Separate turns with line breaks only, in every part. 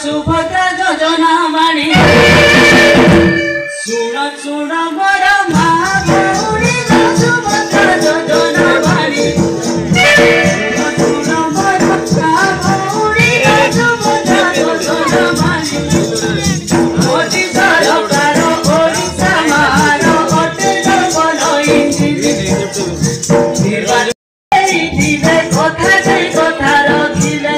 सुभद्रा योजना बाणी सुन सुन मोर माँ भौणी सुभद्रा योजना बाणी सुन सुन मोर माँ भौणी सुभद्रा योजना बाणी मोदी सरकार ओडिशा मान अटेल बनइछि दिले कथा चाहिँ कथा रखिले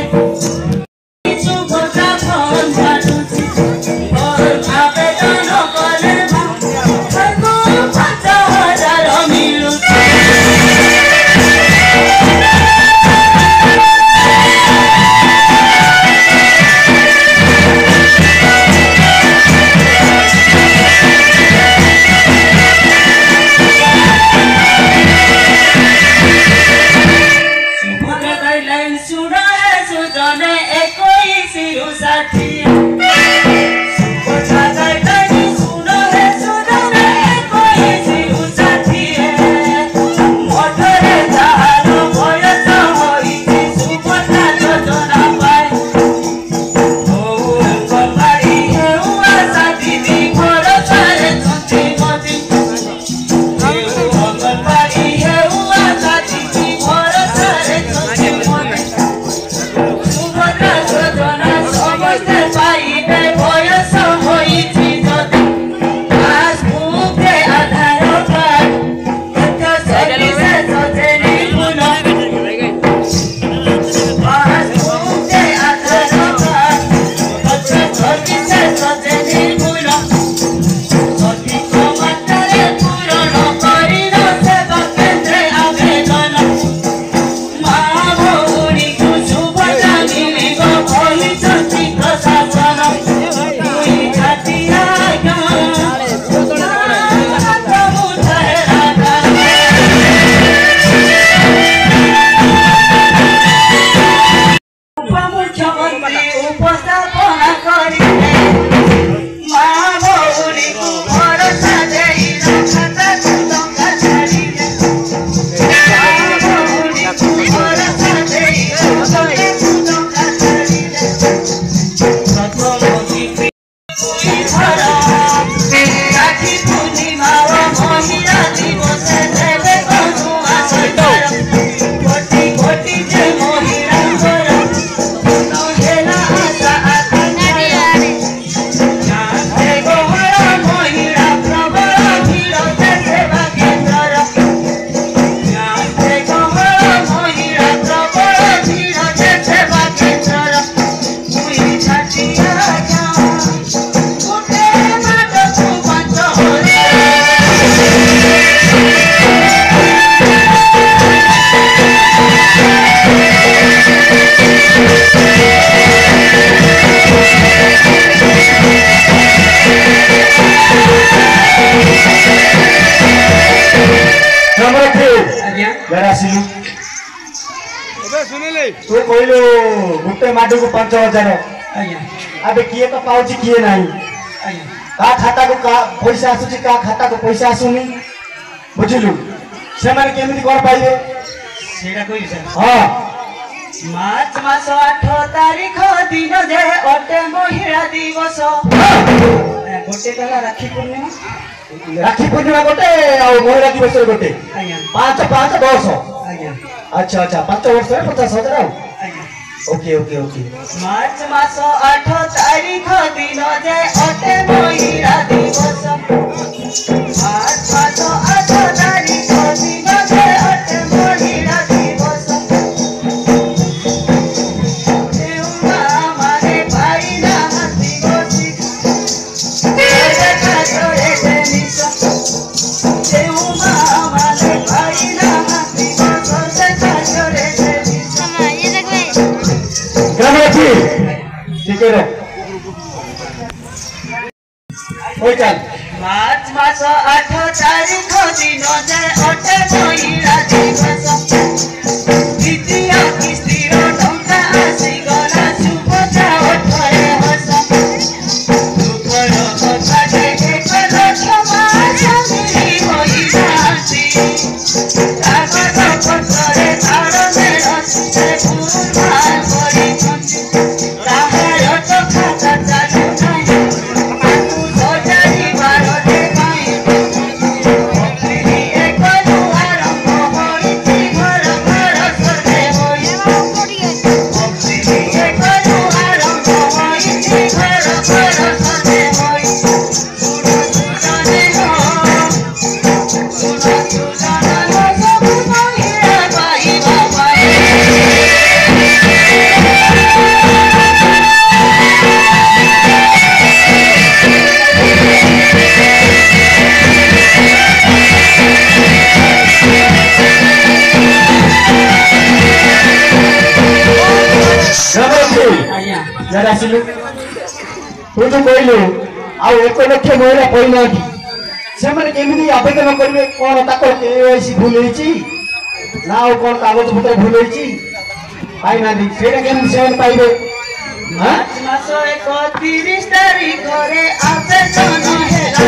तू कहलु गुटे माटी को 5000 अबे किए तो पाउची किए नहीं का खाता को का पैसा आसुची का खाता को पैसा आसुनी बुझलु से माने केमिति कर पाइबे
सेडा कोइ सर
हां
मार्च मास 8 तारिख दिन जे अटे महिला दिवस गोटे कला राखी पूर्णिमा गोटे और महिला दिवस गोटे 5 5 10 अच्छा अच्छा 5 वर्ष 50,000 ओके ओके ओके मार्च मास 8 तारिख दिन जे अटे महिला दिवस मार्च मास 8 तारिख दिन जे अटे महिला दिवस देउमा माने पाइला दिवस देउमा माने पाइला
ठीक है कोई चल
मार्च मास 8 तारिख दिन जे अटे महिला दिवस द्वितीय किस्तीर टंका आसी गला सुभद्रा ओठरे हस दुखर कथा जे 1 लाख मास मिली होइनासी कागज पत्रे तार मेल से फूल करी ताहार तो खाता चालू नाही आकु सजारी भारते पाई भक्ति एक आरंभ होइछि घर घर सजे होई भक्ति एक आरंभ होइछि घर घर सजे होई सुनो सुजाने हो सुनो सुजाना हो सब महिला पाइबा पाए आज्ञा
जरा सिलु तू तो कहलु आउ 1 लाख महिला पाइना से माने केमिति आवेदन करबे कोन ताको केवाईसी भूल होईची ना और कोन कागज पत्र भूल होईची पाइना दी सेटा केम सेवन पाइबे हां
मार्च मास 31 तारिख रे आवेदन हेला